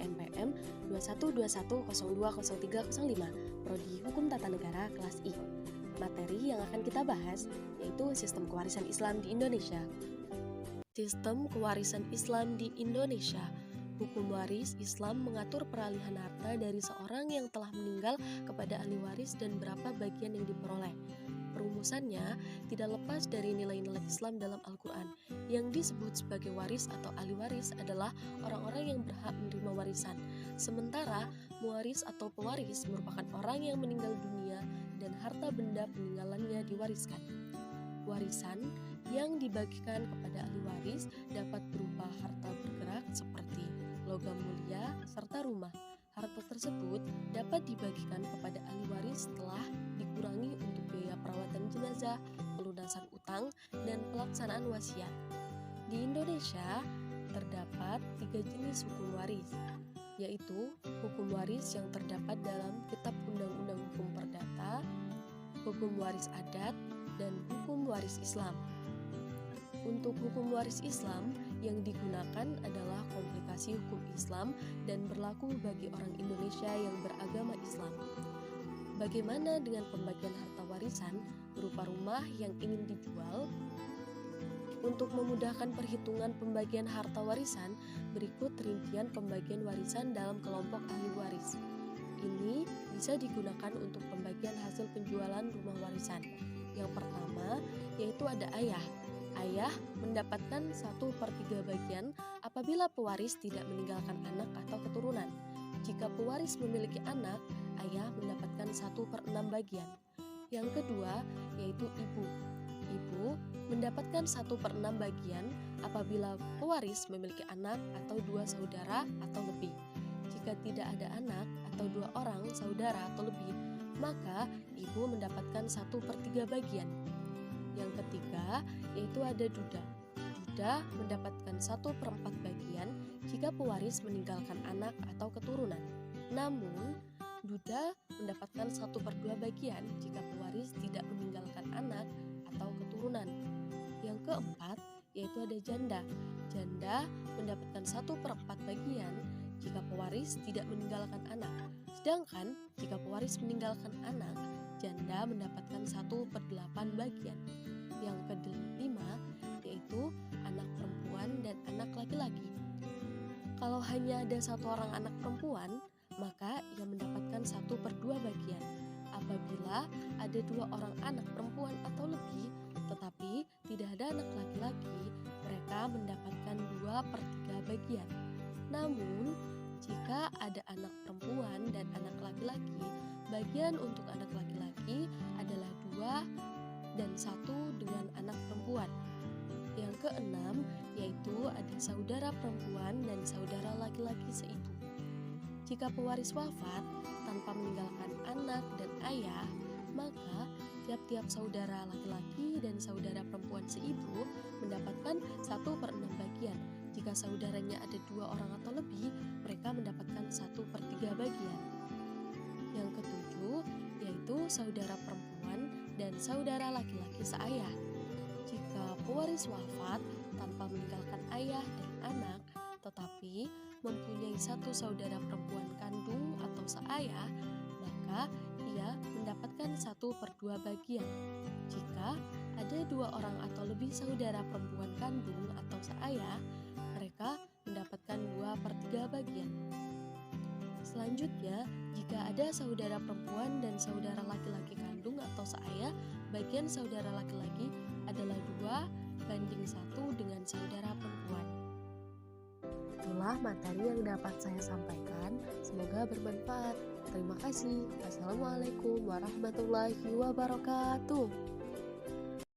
SNMPTN PM 2121020305, Prodi Hukum Tata Negara kelas I. Materi yang akan kita bahas yaitu Sistem Kewarisan Islam di Indonesia. Sistem Kewarisan Islam di Indonesia. Hukum waris Islam mengatur peralihan harta dari seorang yang telah meninggal kepada ahli waris dan berapa bagian yang diperoleh. Perumusannya tidak lepas dari nilai-nilai Islam dalam Al-Quran. Yang disebut sebagai waris atau ahli waris adalah orang-orang yang berhak menerima warisan. Sementara muwaris atau pewaris merupakan orang yang meninggal dunia dan harta benda peninggalannya diwariskan. Warisan yang dibagikan kepada ahli waris dapat berupa harta bergerak seperti logam mulia serta rumah. Harta tersebut dapat dibagikan kepada ahli waris setelah dikurangi untuk biaya perawatan jenazah, pelunasan utang, dan pelaksanaan wasiat. Di Indonesia terdapat 3 jenis hukum waris, yaitu hukum waris yang terdapat dalam Kitab Undang-Undang Hukum Perdata, hukum waris adat, dan hukum waris Islam. Untuk hukum waris Islam yang digunakan adalah komplikasi hukum Islam dan berlaku bagi orang Indonesia yang beragama Islam. Bagaimana dengan pembagian harta warisan berupa rumah yang ingin dijual? Untuk memudahkan perhitungan pembagian harta warisan, berikut rincian pembagian warisan dalam kelompok ahli waris. Ini bisa digunakan untuk pembagian hasil penjualan rumah warisan. Yang pertama yaitu ada ayah. Ayah mendapatkan 1/3 bagian apabila pewaris tidak meninggalkan anak atau keturunan. Jika pewaris memiliki anak, ayah mendapatkan 1/6 bagian. Yang kedua yaitu ibu. Ibu mendapatkan 1/6 bagian apabila pewaris memiliki anak atau 2 saudara atau lebih. Jika tidak ada anak atau 2 orang saudara atau lebih, maka ibu mendapatkan 1/3 bagian. Yang ketiga yaitu ada duda. Duda mendapatkan 1/4 bagian jika pewaris meninggalkan anak atau keturunan. Namun, duda mendapatkan 1/2 bagian jika pewaris tidak meninggalkan anak atau keturunan. Yang keempat yaitu ada janda. Janda mendapatkan 1/4 bagian jika pewaris tidak meninggalkan anak. Sedangkan jika pewaris meninggalkan anak, janda mendapatkan 1/8 bagian. Yang kelima yaitu anak perempuan dan anak laki-laki. Kalau hanya ada 1 orang anak perempuan, maka ia mendapatkan 1/2 bagian. Apabila ada 2 orang anak perempuan atau lebih, tetapi tidak ada anak laki-laki, mereka mendapatkan 2/3 bagian. Namun, jika ada anak perempuan dan anak laki-laki, bagian untuk anak laki-laki adalah 2 dan 1 dengan anak perempuan. Yang keenam yaitu ada saudara perempuan dan saudara laki-laki seibu. Jika pewaris wafat tanpa meninggalkan anak dan ayah, maka tiap-tiap saudara laki-laki dan saudara perempuan seibu mendapatkan 1/6 bagian. Jika saudaranya ada 2 orang atau lebih, mereka mendapatkan 1/3 bagian. Yang ketujuh yaitu saudara perempuan dan saudara laki-laki seayah. Jika pewaris wafat tanpa meninggalkan ayah dan anak, tetapi mempunyai 1 saudara perempuan kandung atau seayah, maka ia mendapatkan 1/2 bagian. Jika ada 2 orang atau lebih saudara perempuan kandung atau seayah, mereka mendapatkan 2/3 bagian. Selanjutnya, jika ada saudara perempuan dan saudara laki-laki kandung atau seayah, bagian saudara laki-laki adalah 2:1 dengan saudara perempuan. Itulah materi yang dapat saya sampaikan, semoga bermanfaat. Terima kasih. Wassalamualaikum warahmatullahi wabarakatuh.